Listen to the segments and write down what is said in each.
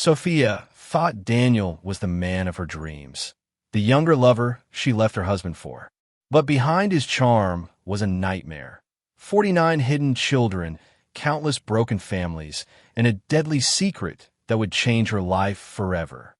Sophia thought Daniel was the man of her dreams, the younger lover she left her husband for. But behind his charm was a nightmare. 49 hidden children, countless broken families, and a deadly secret that would change her life forever.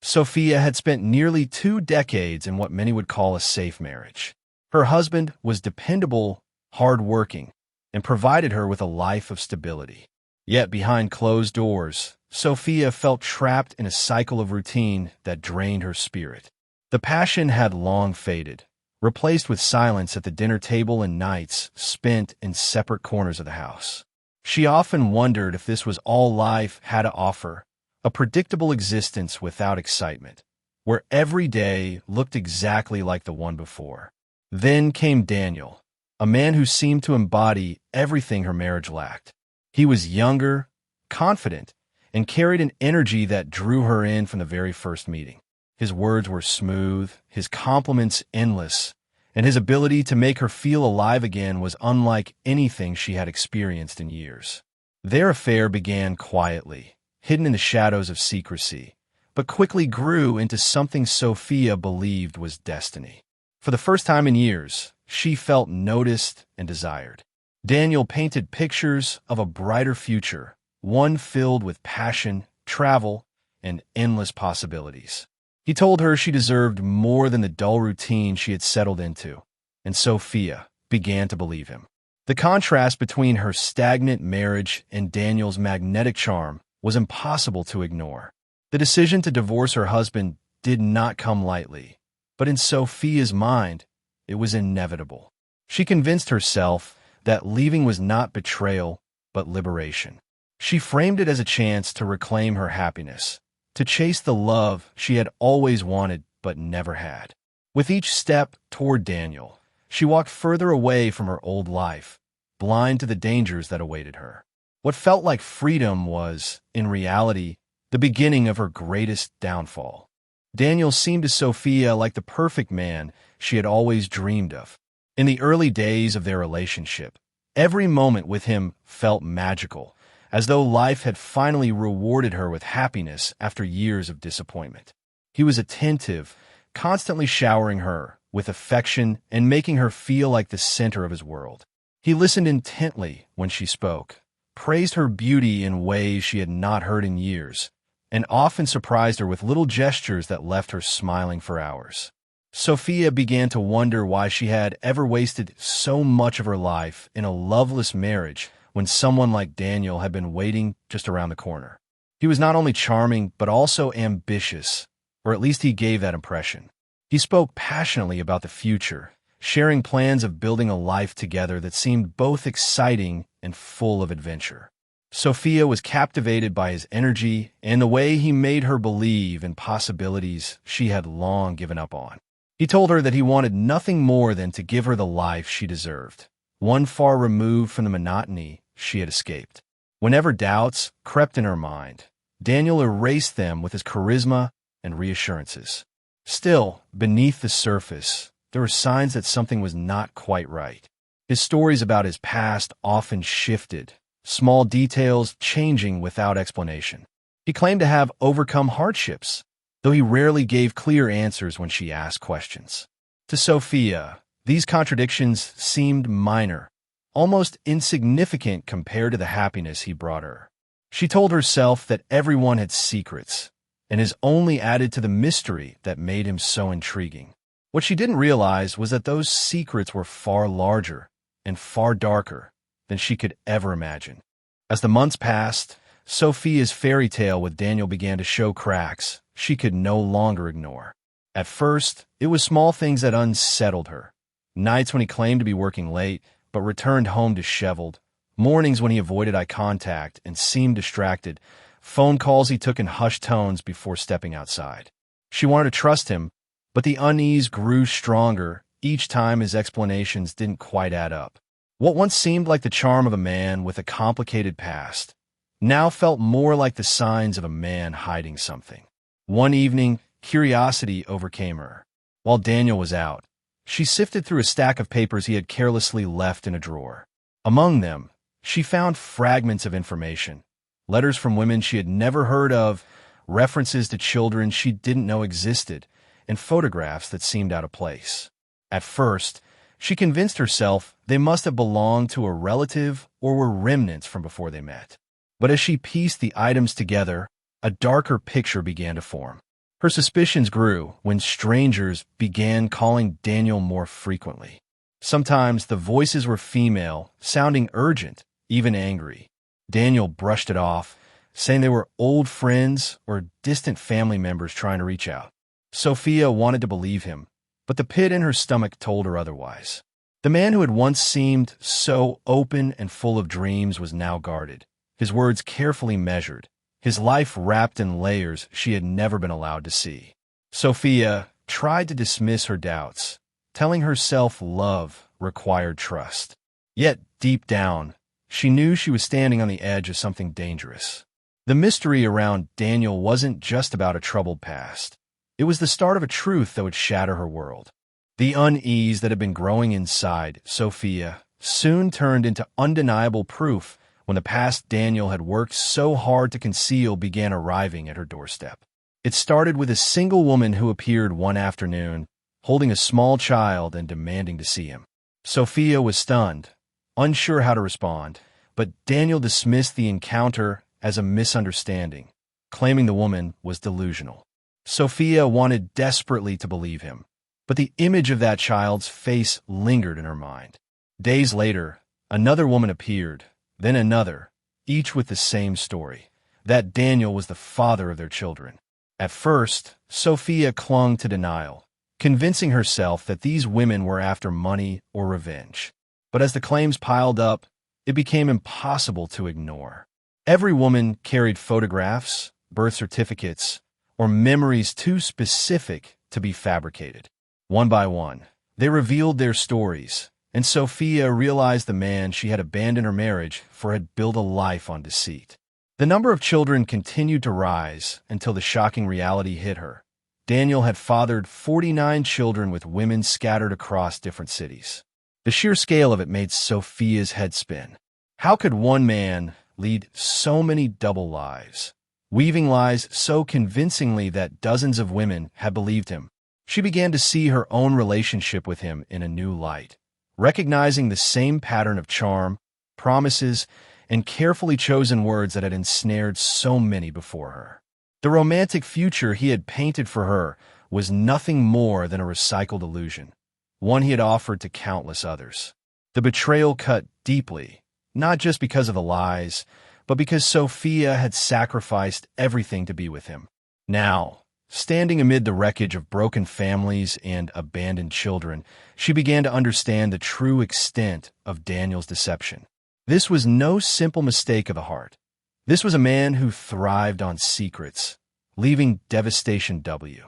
Sophia had spent nearly 2 decades in what many would call a safe marriage. Her husband was dependable, hard-working, and provided her with a life of stability. Yet behind closed doors, Sophia felt trapped in a cycle of routine that drained her spirit. The passion had long faded, replaced with silence at the dinner table and nights spent in separate corners of the house. She often wondered if this was all life had to offer, a predictable existence without excitement, where every day looked exactly like the one before. Then came Daniel, a man who seemed to embody everything her marriage lacked. He was younger, confident, and carried an energy that drew her in from the very first meeting. His words were smooth, his compliments endless, and his ability to make her feel alive again was unlike anything she had experienced in years. Their affair began quietly, hidden in the shadows of secrecy, but quickly grew into something Sophia believed was destiny. For the first time in years, she felt noticed and desired. Daniel painted pictures of a brighter future, one filled with passion, travel, and endless possibilities. He told her she deserved more than the dull routine she had settled into, and Sophia began to believe him. The contrast between her stagnant marriage and Daniel's magnetic charm was impossible to ignore. The decision to divorce her husband did not come lightly, but in Sophia's mind, it was inevitable. She convinced herself that leaving was not betrayal, but liberation. She framed it as a chance to reclaim her happiness, to chase the love she had always wanted but never had. With each step toward Daniel, she walked further away from her old life, blind to the dangers that awaited her. What felt like freedom was, in reality, the beginning of her greatest downfall. Daniel seemed to Sophia like the perfect man she had always dreamed of. In the early days of their relationship, every moment with him felt magical, as though life had finally rewarded her with happiness after years of disappointment. He was attentive, constantly showering her with affection and making her feel like the center of his world. He listened intently when she spoke, praised her beauty in ways she had not heard in years, and often surprised her with little gestures that left her smiling for hours. Sophia began to wonder why she had ever wasted so much of her life in a loveless marriage when someone like Daniel had been waiting just around the corner. He was not only charming, but also ambitious, or at least he gave that impression. He spoke passionately about the future, sharing plans of building a life together that seemed both exciting and full of adventure. Sophia was captivated by his energy and the way he made her believe in possibilities she had long given up on. He told her that he wanted nothing more than to give her the life she deserved, one far removed from the monotony she had escaped. Whenever doubts crept in her mind, Daniel erased them with his charisma and reassurances. Still, beneath the surface, there were signs that something was not quite right. His stories about his past often shifted, small details changing without explanation. He claimed to have overcome hardships, though he rarely gave clear answers when she asked questions. To Sophia, these contradictions seemed minor, almost insignificant compared to the happiness he brought her. She told herself that everyone had secrets, and his only added to the mystery that made him so intriguing. What she didn't realize was that those secrets were far larger and far darker than she could ever imagine. As the months passed, Sophia's fairy tale with Daniel began to show cracks she could no longer ignore. At first, it was small things that unsettled her. Nights when he claimed to be working late, but returned home disheveled. Mornings when he avoided eye contact and seemed distracted. Phone calls he took in hushed tones before stepping outside. She wanted to trust him, but the unease grew stronger each time his explanations didn't quite add up. What once seemed like the charm of a man with a complicated past now felt more like the signs of a man hiding something. One evening, curiosity overcame her. While Daniel was out, she sifted through a stack of papers he had carelessly left in a drawer. Among them, she found fragments of information, letters from women she had never heard of, references to children she didn't know existed, and photographs that seemed out of place. At first, she convinced herself they must have belonged to a relative or were remnants from before they met. But as she pieced the items together, a darker picture began to form. Her suspicions grew when strangers began calling Daniel more frequently. Sometimes the voices were female, sounding urgent, even angry. Daniel brushed it off, saying they were old friends or distant family members trying to reach out. Sophia wanted to believe him, but the pit in her stomach told her otherwise. The man who had once seemed so open and full of dreams was now guarded, his words carefully measured, his life wrapped in layers she had never been allowed to see. Sophia tried to dismiss her doubts, telling herself love required trust. Yet, deep down, she knew she was standing on the edge of something dangerous. The mystery around Daniel wasn't just about a troubled past. It was the start of a truth that would shatter her world. The unease that had been growing inside Sophia soon turned into undeniable proof when the past Daniel had worked so hard to conceal began arriving at her doorstep. It started with a single woman who appeared one afternoon, holding a small child and demanding to see him. Sophia was stunned, unsure how to respond, but Daniel dismissed the encounter as a misunderstanding, claiming the woman was delusional. Sophia wanted desperately to believe him, but the image of that child's face lingered in her mind. Days later, another woman appeared, then another, each with the same story, that Daniel was the father of their children. At first, Sophia clung to denial, convincing herself that these women were after money or revenge. But as the claims piled up, it became impossible to ignore. Every woman carried photographs, birth certificates, or memories too specific to be fabricated. One by one, they revealed their stories, and Sophia realized the man she had abandoned her marriage for had built a life on deceit. The number of children continued to rise until the shocking reality hit her. Daniel had fathered 49 children with women scattered across different cities. The sheer scale of it made Sophia's head spin. How could one man lead so many double lives, weaving lies so convincingly that dozens of women had believed him? She began to see her own relationship with him in a new light, recognizing the same pattern of charm, promises, and carefully chosen words that had ensnared so many before her. The romantic future he had painted for her was nothing more than a recycled illusion, one he had offered to countless others. The betrayal cut deeply, not just because of the lies, but because Sophia had sacrificed everything to be with him. Now, standing amid the wreckage of broken families and abandoned children, she began to understand the true extent of Daniel's deception. This was no simple mistake of the heart. This was a man who thrived on secrets, leaving devastation W.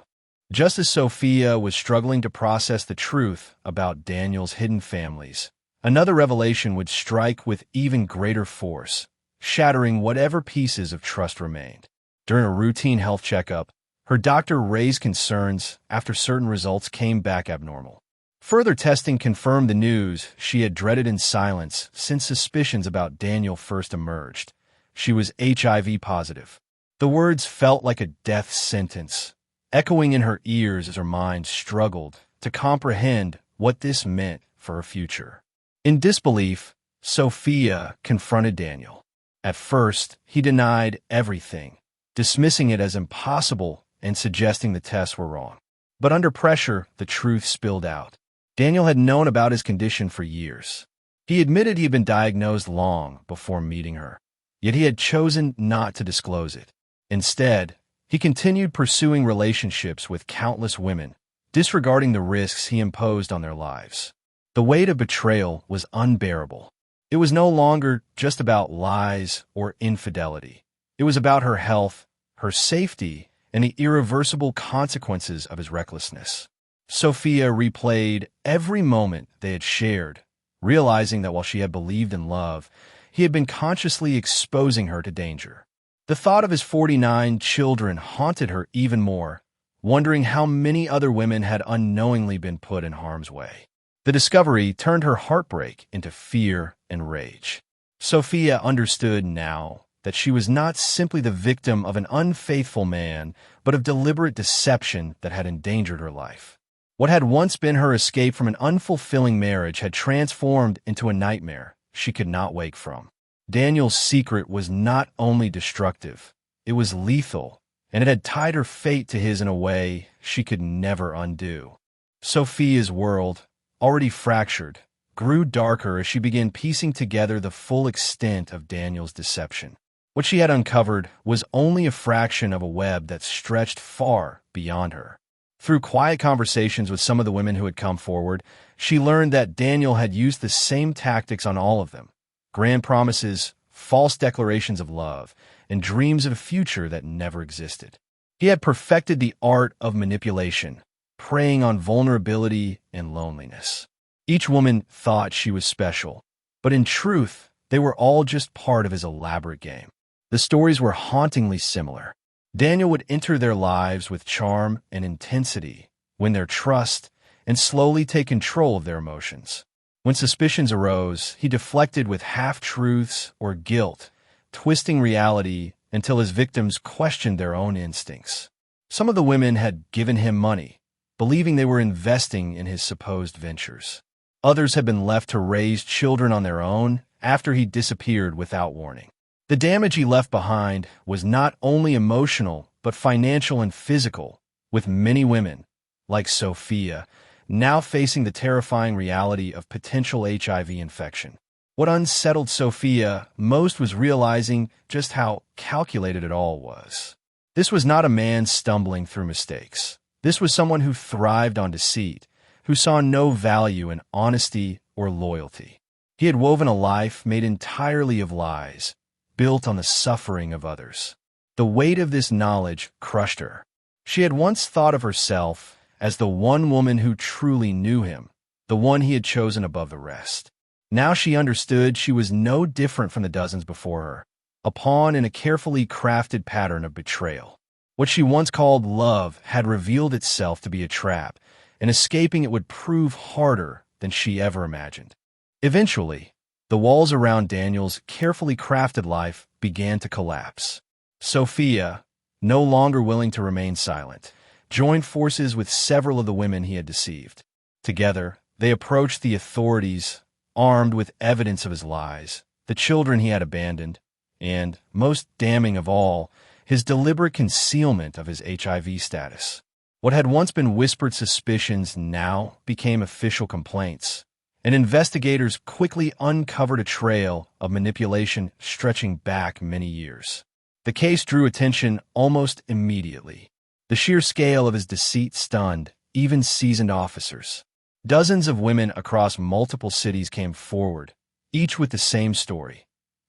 Just as Sophia was struggling to process the truth about Daniel's hidden families, another revelation would strike with even greater force, shattering whatever pieces of trust remained. During a routine health checkup, her doctor raised concerns after certain results came back abnormal. Further testing confirmed the news she had dreaded in silence since suspicions about Daniel first emerged. She was HIV positive. The words felt like a death sentence, echoing in her ears as her mind struggled to comprehend what this meant for her future. In disbelief, Sophia confronted Daniel. At first, he denied everything, dismissing it as impossible and suggesting the tests were wrong. But under pressure, the truth spilled out. Daniel had known about his condition for years. He admitted he had been diagnosed long before meeting her, yet he had chosen not to disclose it. Instead, he continued pursuing relationships with countless women, disregarding the risks he imposed on their lives. The weight of betrayal was unbearable. It was no longer just about lies or infidelity. It was about her health, her safety, and the irreversible consequences of his recklessness. Sophia replayed every moment they had shared, realizing that while she had believed in love, he had been consciously exposing her to danger. The thought of his 49 children haunted her even more, wondering how many other women had unknowingly been put in harm's way. The discovery turned her heartbreak into fear and rage. Sophia understood now that she was not simply the victim of an unfaithful man, but of deliberate deception that had endangered her life. What had once been her escape from an unfulfilling marriage had transformed into a nightmare she could not wake from. Daniel's secret was not only destructive, it was lethal, and it had tied her fate to his in a way she could never undo. Sophia's world, already fractured, grew darker as she began piecing together the full extent of Daniel's deception. What she had uncovered was only a fraction of a web that stretched far beyond her. Through quiet conversations with some of the women who had come forward, she learned that Daniel had used the same tactics on all of them: grand promises, false declarations of love, and dreams of a future that never existed. He had perfected the art of manipulation, preying on vulnerability and loneliness. Each woman thought she was special, but in truth, they were all just part of his elaborate game. The stories were hauntingly similar. Daniel would enter their lives with charm and intensity, win their trust, and slowly take control of their emotions. When suspicions arose, he deflected with half-truths or guilt, twisting reality until his victims questioned their own instincts. Some of the women had given him money, believing they were investing in his supposed ventures. Others had been left to raise children on their own after he disappeared without warning. The damage he left behind was not only emotional, but financial and physical, with many women, like Sophia, now facing the terrifying reality of potential HIV infection. What unsettled Sophia most was realizing just how calculated it all was. This was not a man stumbling through mistakes. This was someone who thrived on deceit, who saw no value in honesty or loyalty. He had woven a life made entirely of lies, built on the suffering of others. The weight of this knowledge crushed her. She had once thought of herself as the one woman who truly knew him, the one he had chosen above the rest. Now she understood she was no different from the dozens before her, a pawn in a carefully crafted pattern of betrayal. What she once called love had revealed itself to be a trap, and escaping it would prove harder than she ever imagined. Eventually, the walls around Daniel's carefully crafted life began to collapse. Sophia, no longer willing to remain silent, joined forces with several of the women he had deceived. Together, they approached the authorities, armed with evidence of his lies, the children he had abandoned, and, most damning of all, his deliberate concealment of his HIV status. What had once been whispered suspicions now became official complaints, and investigators quickly uncovered a trail of manipulation stretching back many years. The case drew attention almost immediately. The sheer scale of his deceit stunned even seasoned officers. Dozens of women across multiple cities came forward, each with the same story: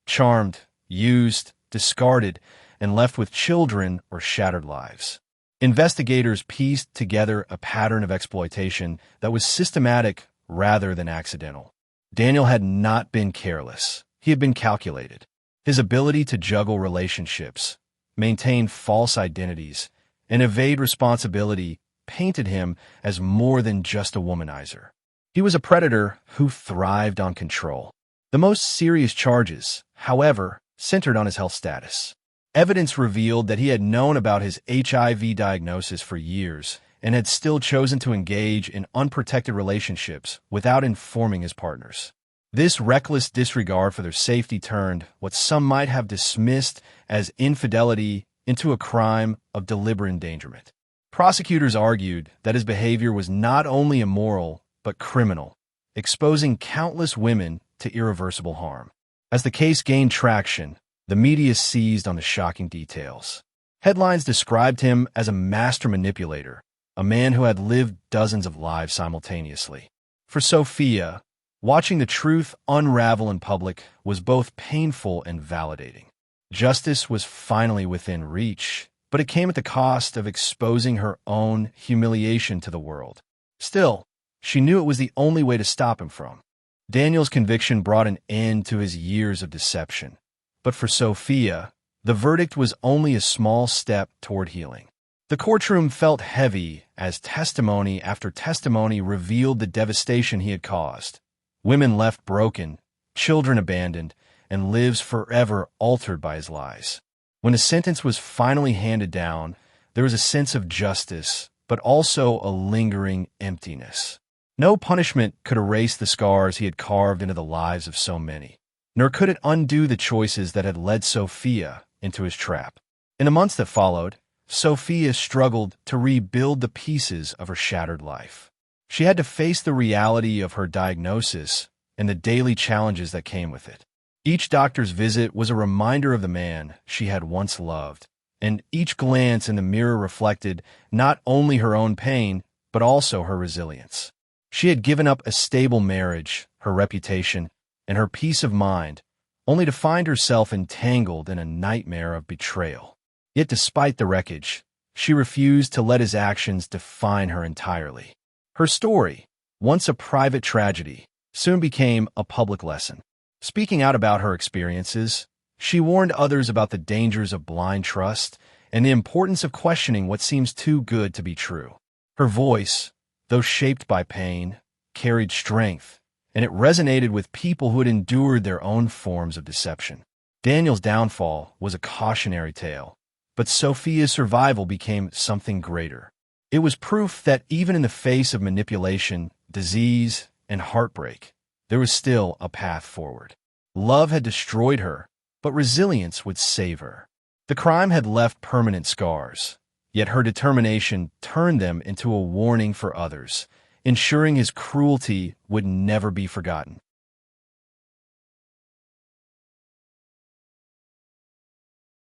charmed, used, discarded, and left with children or shattered lives. Investigators pieced together a pattern of exploitation that was systematic rather than accidental. Daniel had not been careless. He had been calculated. His ability to juggle relationships, maintain false identities, and evade responsibility painted him as more than just a womanizer. He was a predator who thrived on control. The most serious charges, however, centered on his health status. Evidence revealed that he had known about his HIV diagnosis for years and had still chosen to engage in unprotected relationships without informing his partners. This reckless disregard for their safety turned what some might have dismissed as infidelity into a crime of deliberate endangerment. Prosecutors argued that his behavior was not only immoral, but criminal, exposing countless women to irreversible harm. As the case gained traction, the media seized on the shocking details. Headlines described him as a master manipulator, a man who had lived dozens of lives simultaneously. For Sophia, watching the truth unravel in public was both painful and validating. Justice was finally within reach, but it came at the cost of exposing her own humiliation to the world. Still, she knew it was the only way to stop him from. Daniel's conviction brought an end to his years of deception. But for Sophia, the verdict was only a small step toward healing. The courtroom felt heavy as testimony after testimony revealed the devastation he had caused. Women left broken, children abandoned, and lives forever altered by his lies. When a sentence was finally handed down, there was a sense of justice, but also a lingering emptiness. No punishment could erase the scars he had carved into the lives of so many, nor could it undo the choices that had led Sophia into his trap. In the months that followed, Sophia struggled to rebuild the pieces of her shattered life. She had to face the reality of her diagnosis and the daily challenges that came with it. Each doctor's visit was a reminder of the man she had once loved, and each glance in the mirror reflected not only her own pain, but also her resilience. She had given up a stable marriage, her reputation, and her peace of mind, only to find herself entangled in a nightmare of betrayal. Yet despite the wreckage, she refused to let his actions define her entirely. Her story, once a private tragedy, soon became a public lesson. Speaking out about her experiences, she warned others about the dangers of blind trust and the importance of questioning what seems too good to be true. Her voice, though shaped by pain, carried strength, and it resonated with people who had endured their own forms of deception. Daniel's downfall was a cautionary tale, but Sophia's survival became something greater. It was proof that even in the face of manipulation, disease, and heartbreak, there was still a path forward. Love had destroyed her, but resilience would save her. The crime had left permanent scars, yet her determination turned them into a warning for others, ensuring his cruelty would never be forgotten.